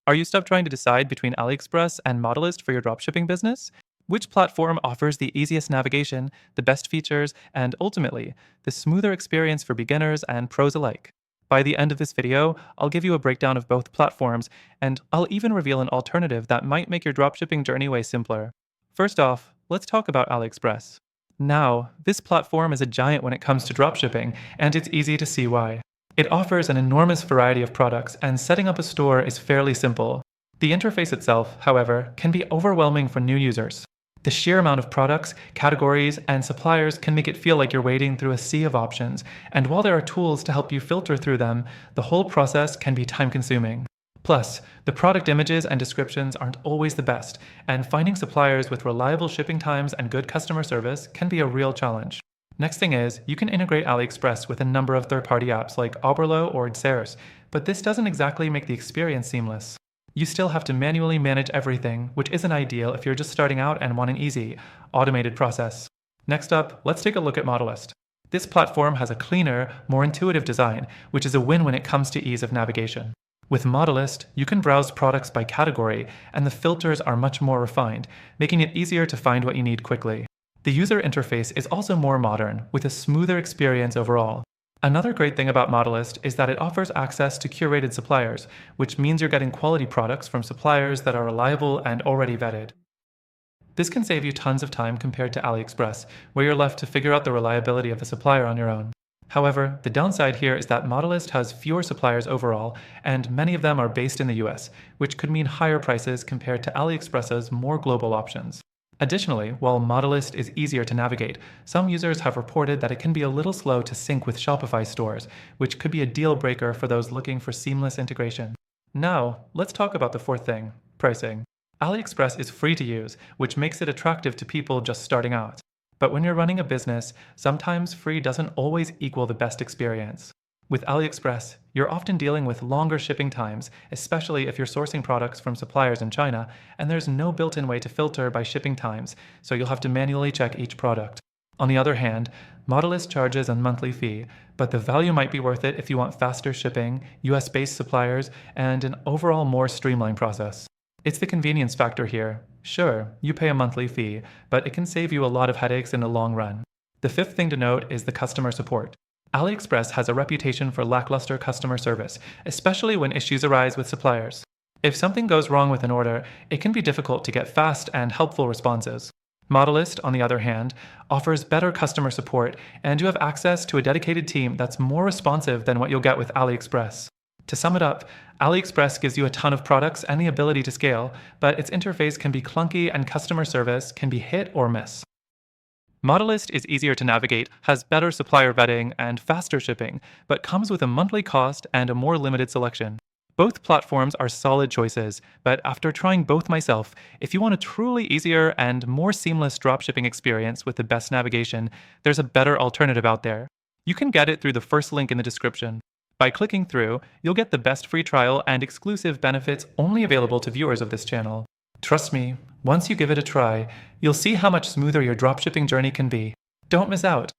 Are you stuck trying to decide between AliExpress and Modalyst for your dropshipping business? Which platform offers the easiest navigation, the best features, and ultimately, the smoother experience for beginners and pros alike? By the end of this video, I'll give you a breakdown of both platforms, and I'll even reveal an alternative that might make your dropshipping journey way simpler. First off, let's talk about AliExpress. Now, this platform is a giant when it comes to dropshipping, and it's easy to see why. It offers an enormous variety of products, and setting up a store is fairly simple. The interface itself, however, can be overwhelming for new users. The sheer amount of products, categories, and suppliers can make it feel like you're wading through a sea of options, and while there are tools to help you filter through them, the whole process can be time-consuming. Plus, the product images and descriptions aren't always the best, and finding suppliers with reliable shipping times and good customer service can be a real challenge. Next thing is, you can integrate AliExpress with a number of third-party apps like Oberlo or Xeris, but this doesn't exactly make the experience seamless. You still have to manually manage everything, which isn't ideal if you're just starting out and want an easy, automated process. Next up, let's take a look at Modalyst. This platform has a cleaner, more intuitive design, which is a win when it comes to ease of navigation. With Modalyst, you can browse products by category, and the filters are much more refined, making it easier to find what you need quickly. The user interface is also more modern, with a smoother experience overall. Another great thing about Modalyst is that it offers access to curated suppliers, which means you're getting quality products from suppliers that are reliable and already vetted. This can save you tons of time compared to AliExpress, where you're left to figure out the reliability of the supplier on your own. However, the downside here is that Modalyst has fewer suppliers overall, and many of them are based in the US, which could mean higher prices compared to AliExpress's more global options. Additionally, while Modalyst is easier to navigate, some users have reported that it can be a little slow to sync with Shopify stores, which could be a deal breaker for those looking for seamless integration. Now, let's talk about the fourth thing, pricing. AliExpress is free to use, which makes it attractive to people just starting out. But when you're running a business, sometimes free doesn't always equal the best experience. With AliExpress, you're often dealing with longer shipping times, especially if you're sourcing products from suppliers in China, and there's no built-in way to filter by shipping times, so you'll have to manually check each product. On the other hand, Modalyst charges a monthly fee, but the value might be worth it if you want faster shipping, US-based suppliers, and an overall more streamlined process. It's the convenience factor here. Sure, you pay a monthly fee, but it can save you a lot of headaches in the long run. The fifth thing to note is the customer support. AliExpress has a reputation for lackluster customer service, especially when issues arise with suppliers. If something goes wrong with an order, it can be difficult to get fast and helpful responses. Modalyst, on the other hand, offers better customer support, and you have access to a dedicated team that's more responsive than what you'll get with AliExpress. To sum it up, AliExpress gives you a ton of products and the ability to scale, but its interface can be clunky and customer service can be hit or miss. Modalyst is easier to navigate, has better supplier vetting and faster shipping, but comes with a monthly cost and a more limited selection. Both platforms are solid choices, but after trying both myself, if you want a truly easier and more seamless dropshipping experience with the best navigation, there's a better alternative out there. You can get it through the first link in the description. By clicking through, you'll get the best free trial and exclusive benefits only available to viewers of this channel. Trust me, once you give it a try, you'll see how much smoother your dropshipping journey can be. Don't miss out.